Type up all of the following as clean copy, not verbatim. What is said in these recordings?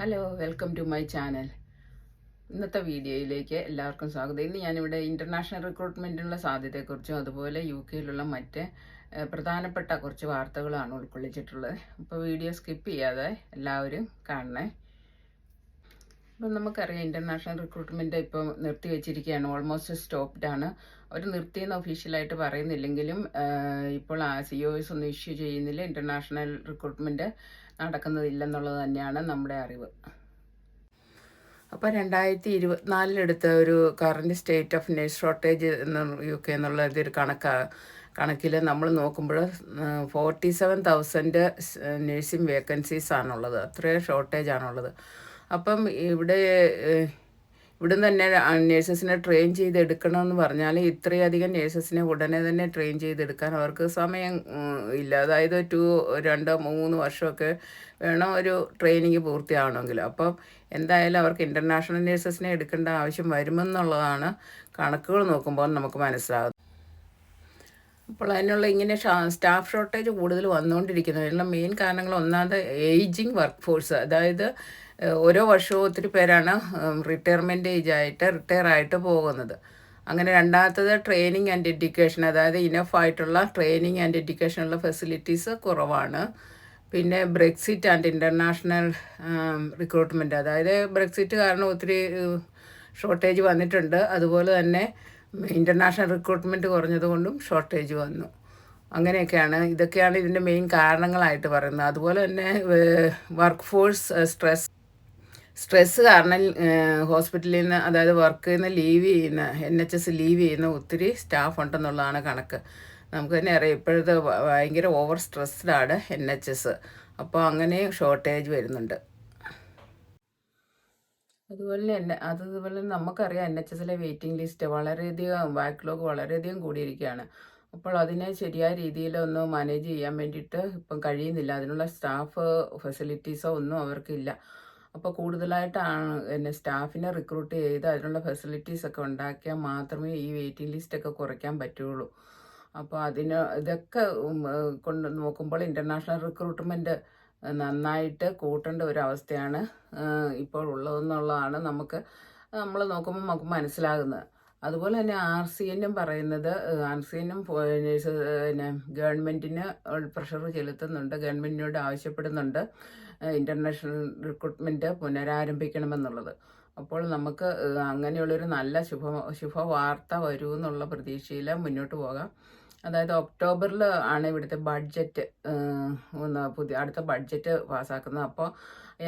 Hello, welcome to my channel. ഇന്നത്തെ വീഡിയോയിലേക്ക് എല്ലാവർക്കും സ്വാഗതം. ഇന്ന് ഞാനിവിടെ ഇൻ്റർനാഷണൽ റിക്രൂട്ട്മെൻറ്റിനുള്ള സാധ്യതയെക്കുറിച്ചും അതുപോലെ യു കെയിലുള്ള മറ്റ് പ്രധാനപ്പെട്ട കുറച്ച് വാർത്തകളാണ് ഉൾക്കൊള്ളിച്ചിട്ടുള്ളത്. അപ്പോൾ വീഡിയോ സ്കിപ്പ് ചെയ്യാതെ എല്ലാവരും കാണണേ. അപ്പം നമുക്കറിയാം ഇൻ്റർനാഷണൽ റിക്രൂട്ട്മെൻറ്റ് ഇപ്പോൾ നിർത്തി വെച്ചിരിക്കുകയാണ്, ഓൾമോസ്റ്റ് സ്റ്റോപ്ഡ് ആണ്. അവർ നിർത്തിയെന്ന് ഒഫീഷ്യലായിട്ട് പറയുന്നില്ലെങ്കിലും ഇപ്പോൾ COS ഒന്നും ഇഷ്യൂ ചെയ്യുന്നില്ല, ഇൻ്റർനാഷണൽ റിക്രൂട്ട്മെൻറ്റ് നടക്കുന്നതില്ലെന്നുള്ളത് തന്നെയാണ് നമ്മുടെ അറിവ്. അപ്പോൾ 2024 ഒരു current state of nurse shortage എന്ന് UK എന്നുള്ള ഇതൊരു കണക്കിൽ നമ്മൾ നോക്കുമ്പോൾ 47,000 നേഴ്സിംഗ് വേക്കൻസീസ് ആണുള്ളത്. അത്രയും ഷോർട്ടേജ് ആണുള്ളത്. അപ്പം ഇവിടെ തന്നെ നേഴ്സസിനെ ട്രെയിൻ ചെയ്തെടുക്കണമെന്ന് പറഞ്ഞാൽ ഇത്രയധികം നേഴ്സസിനെ ഉടനെ തന്നെ ട്രെയിൻ ചെയ്തെടുക്കാൻ അവർക്ക് സമയം ഇല്ല. അതായത് 2-3 വർഷമൊക്കെ വേണം ഒരു ട്രെയിനിങ് പൂർത്തിയാവണമെങ്കിൽ. അപ്പം എന്തായാലും അവർക്ക് ഇൻ്റർനാഷണൽ നേഴ്സസിനെ എടുക്കേണ്ട ആവശ്യം വരുമെന്നുള്ളതാണ് കണക്കുകൾ നോക്കുമ്പോൾ നമുക്ക് മനസ്സിലാകുന്നത്. അപ്പോൾ അതിനുള്ള ഇങ്ങനെ സ്റ്റാഫ് ഷോർട്ടേജ് കൂടുതൽ വന്നുകൊണ്ടിരിക്കുന്നത് അതിനുള്ള മെയിൻ കാരണങ്ങൾ ഒന്നാമത് ഏജിങ് വർക്ക് ഫോഴ്സ്. അതായത് ഓരോ വർഷവും ഒത്തിരി പേരാണ് റിട്ടയർ ആയിട്ട് പോകുന്നത്. അങ്ങനെ രണ്ടാമത്തത് ട്രെയിനിങ് ആൻഡ് എഡ്യൂക്കേഷൻ, അതായത് ഇനഫ് ആയിട്ടുള്ള ട്രെയിനിങ് ആൻഡ് എഡ്യൂക്കേഷനുള്ള ഫെസിലിറ്റീസ് കുറവാണ്. പിന്നെ ബ്രെക്സിറ്റ് ആൻഡ് ഇൻ്റർനാഷണൽ റിക്രൂട്ട്മെൻറ്റ്, അതായത് ബ്രെക്സിറ്റ് കാരണം ഒത്തിരി ഷോർട്ടേജ് വന്നിട്ടുണ്ട്. അതുപോലെ തന്നെ ഇൻ്റർനാഷണൽ റിക്രൂട്ട്മെൻറ്റ് കുറഞ്ഞതുകൊണ്ടും ഷോർട്ടേജ് വന്നു. അങ്ങനെയൊക്കെയാണ്, ഇതൊക്കെയാണ് ഇതിൻ്റെ മെയിൻ കാരണങ്ങളായിട്ട് പറയുന്നത്. അതുപോലെ തന്നെ വർക്ക് ഫോഴ്സ് സ്ട്രെസ് കാരണം ഹോസ്പിറ്റലിൽ നിന്ന്, അതായത് വർക്കിൽ നിന്ന് ലീവ് ചെയ്യുന്ന NHS ലീവ് ചെയ്യുന്ന ഒത്തിരി സ്റ്റാഫ് ഉണ്ടെന്നുള്ളതാണ് കണക്ക്. നമുക്ക് തന്നെ അറിയാം ഇപ്പോഴത്തെ ഭയങ്കര ഓവർ സ്ട്രെസ്ഡാണ് NHS. അപ്പോൾ അങ്ങനെ ഷോർട്ടേജ് വരുന്നുണ്ട്. അതുപോലെ നമുക്കറിയാം NHSലെ വെയിറ്റിംഗ് ലിസ്റ്റ് വളരെയധികം, ബാക്ക്ലോഗ് വളരെയധികം കൂടിയിരിക്കുകയാണ്. അപ്പോൾ അതിനെ ശരിയായ രീതിയിലൊന്ന് മാനേജ് ചെയ്യാൻ വേണ്ടിയിട്ട് ഇപ്പം കഴിയുന്നില്ല. അതിനുള്ള സ്റ്റാഫ് ഫെസിലിറ്റീസോ ഒന്നും അവർക്കില്ല. അപ്പോൾ കൂടുതലായിട്ടാണ് സ്റ്റാഫിനെ റിക്രൂട്ട് ചെയ്ത് അതിനുള്ള ഫെസിലിറ്റീസൊക്കെ ഉണ്ടാക്കിയാൽ മാത്രമേ ഈ വെയിറ്റിംഗ് ലിസ്റ്റൊക്കെ കുറയ്ക്കാൻ പറ്റുള്ളൂ. അപ്പോൾ ഇതൊക്കെ കൊണ്ട് നോക്കുമ്പോൾ ഇൻ്റർനാഷണൽ റിക്രൂട്ട്മെൻറ്റ് നന്നായിട്ട് കൂട്ടേണ്ട ഒരു അവസ്ഥയാണ് ഇപ്പോൾ ഉള്ളതെന്നുള്ളതാണ് നമ്മൾ നോക്കുമ്പോൾ നമുക്ക് മനസ്സിലാകുന്നത്. അതുപോലെ തന്നെ RCNും പറയുന്നത്, RCNും പിന്നെ ഗവൺമെൻറ്റിന് പ്രഷർ ചെലുത്തുന്നുണ്ട്, ഗവൺമെൻറ്റിനോട് ആവശ്യപ്പെടുന്നുണ്ട് ഇൻ്റർനാഷണൽ റിക്രൂട്ട്മെൻറ്റ് പുനരാരംഭിക്കണമെന്നുള്ളത്. അപ്പോൾ നമുക്ക് അങ്ങനെയുള്ളൊരു നല്ല ശുഭവാർത്ത വരുമെന്നുള്ള പ്രതീക്ഷയിൽ മുന്നോട്ട് പോകാം. അതായത് ഒക്ടോബറിൽ ആണ് ഇവിടുത്തെ ബഡ്ജറ്റ് അടുത്ത ബഡ്ജറ്റ് പാസ്സാക്കുന്നത്. അപ്പോൾ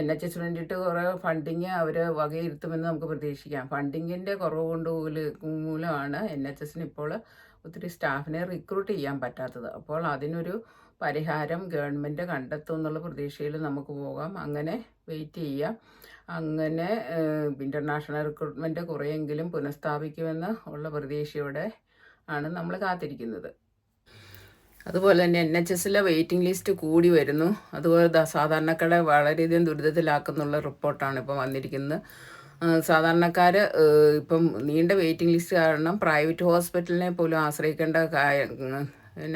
NHS വേണ്ടിയിട്ട് കുറേ ഫണ്ടിങ് അവർ വകയിരുത്തുമെന്ന് നമുക്ക് പ്രതീക്ഷിക്കാം. ഫണ്ടിങ്ങിൻ്റെ കുറവ് മൂലമാണ് NHSന് ഇപ്പോൾ ഒത്തിരി സ്റ്റാഫിനെ റിക്രൂട്ട് ചെയ്യാൻ പറ്റാത്തത്. അപ്പോൾ അതിനൊരു പരിഹാരം ഗവൺമെൻറ് കണ്ടെത്തും എന്നുള്ള പ്രതീക്ഷയിൽ നമുക്ക് പോകാം. അങ്ങനെ വെയിറ്റ് ചെയ്യാം. അങ്ങനെ ഇൻ്റർനാഷണൽ റിക്രൂട്ട്മെൻറ്റ് കുറേയെങ്കിലും പുനഃസ്ഥാപിക്കുമെന്ന് ഉള്ള പ്രതീക്ഷയോടെ ആണ് നമ്മൾ കാത്തിരിക്കുന്നത്. അതുപോലെ തന്നെ NHSലെ വെയിറ്റിംഗ് ലിസ്റ്റ് കൂടി വരുന്നു. അതുപോലെ സാധാരണക്കാരെ വളരെയധികം ദുരിതത്തിലാക്കുന്നുള്ള റിപ്പോർട്ടാണ് ഇപ്പോൾ വന്നിരിക്കുന്നത്. സാധാരണക്കാർ ഇപ്പം നീണ്ട വെയിറ്റിംഗ് ലിസ്റ്റ് കാരണം പ്രൈവറ്റ് ഹോസ്പിറ്റലിനെ പോലും ആശ്രയിക്കേണ്ട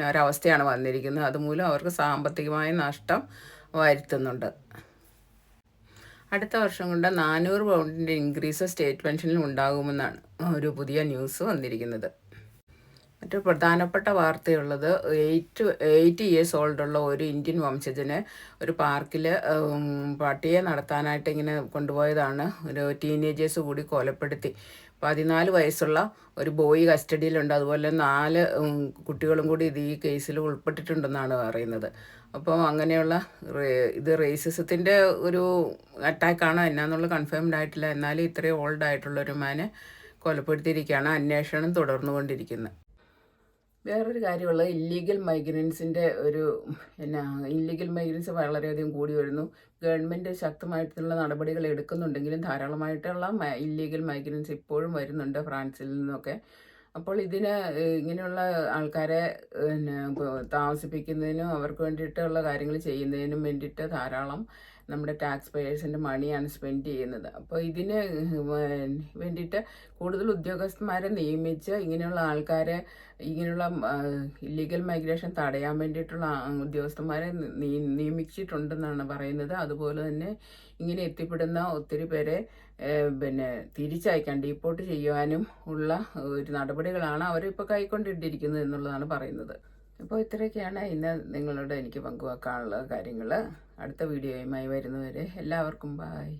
ഒരവസ്ഥയാണ് വന്നിരിക്കുന്നത്. അതുമൂലം അവർക്ക് സാമ്പത്തികമായ നഷ്ടം വരുത്തുന്നുണ്ട്. അടുത്ത വർഷം കൊണ്ട് 400 പൗണ്ടിൻ്റെ ഇൻക്രീസ് സ്റ്റേറ്റ് പെൻഷനിൽ ഉണ്ടാകുമെന്നാണ് ഒരു പുതിയ ന്യൂസ് വന്നിരിക്കുന്നത്. മറ്റൊരു പ്രധാനപ്പെട്ട വാർത്തയുള്ളത് 80 ഇയേഴ്സ് ഓൾഡുള്ള ഒരു ഇന്ത്യൻ വംശജനെ ഒരു പാർക്കിൽ പട്ടിയെ നടത്താനായിട്ട് ഇങ്ങനെ കൊണ്ടുപോയതാണ്. ഒരു ടീനേജേഴ്സ് കൂടി കൊലപ്പെടുത്തി. 14 വയസ്സുള്ള ഒരു ബോയ് കസ്റ്റഡിയിലുണ്ട്. അതുപോലെ 4 കുട്ടികളും കൂടി ഈ കേസിൽ ഉൾപ്പെട്ടിട്ടുണ്ടെന്നാണ് പറയുന്നത്. അപ്പോൾ അങ്ങനെയുള്ള റേസിസത്തിൻ്റെ ഒരു അറ്റാക്കാണോ എന്നാന്നുള്ള കൺഫേംഡ് ആയിട്ടില്ല. എന്നാലും ഇത്രയും ഓൾഡ് ആയിട്ടുള്ളൊരു മാനെ കൊലപ്പെടുത്തിയിരിക്കുകയാണ്. അന്വേഷണം തുടർന്നുകൊണ്ടിരിക്കുന്നത്. വേറൊരു കാര്യമുള്ളത് ഇല്ലീഗൽ മൈഗ്രൻസിൻ്റെ ഇല്ലീഗൽ മൈഗ്രൻസ് വളരെയധികം കൂടി വരുന്നു. ഗവൺമെൻറ് ശക്തമായിട്ടുള്ള നടപടികൾ എടുക്കുന്നുണ്ടെങ്കിലും ധാരാളമായിട്ടുള്ള ഇല്ലീഗൽ മൈഗ്രൻസ് ഇപ്പോഴും വരുന്നുണ്ട് ഫ്രാൻസിൽ നിന്നൊക്കെ. അപ്പോൾ ഇങ്ങനെയുള്ള ആൾക്കാരെ താമസിപ്പിക്കുന്നതിനും അവർക്ക് വേണ്ടിയിട്ടുള്ള കാര്യങ്ങൾ ചെയ്യുന്നതിനും വേണ്ടിയിട്ട് ധാരാളം നമ്മുടെ ടാക്സ് പേയേഴ്സിൻ്റെ മണിയാണ് സ്പെൻഡ് ചെയ്യുന്നത്. അപ്പോൾ ഇതിന് വേണ്ടിയിട്ട് കൂടുതൽ ഉദ്യോഗസ്ഥന്മാരെ നിയമിച്ച് ഇങ്ങനെയുള്ള ആൾക്കാരെ, ഇങ്ങനെയുള്ള ഇല്ലീഗൽ മൈഗ്രേഷൻ തടയാൻ വേണ്ടിയിട്ടുള്ള ഉദ്യോഗസ്ഥന്മാരെ നിയമിച്ചിട്ടുണ്ടെന്നാണ് പറയുന്നത്. അതുപോലെ തന്നെ ഇങ്ങനെ എത്തിപ്പെടുന്ന ഒത്തിരി പേരെ തിരിച്ചയക്കാൻ, ഡീപ്പോർട്ട് ചെയ്യുവാനും ഉള്ള ഒരു നടപടികളാണ് അവരിപ്പോൾ കൈക്കൊണ്ടിട്ടിരിക്കുന്നത് എന്നുള്ളതാണ് പറയുന്നത്. അപ്പോൾ ഇത്രയൊക്കെയാണ് ഇന്ന് നിങ്ങളോട് എനിക്ക് പങ്കുവെക്കാനുള്ള കാര്യങ്ങൾ. അടുത്ത വീഡിയോയുമായി വരുന്നവരെ എല്ലാവർക്കും ബായ്.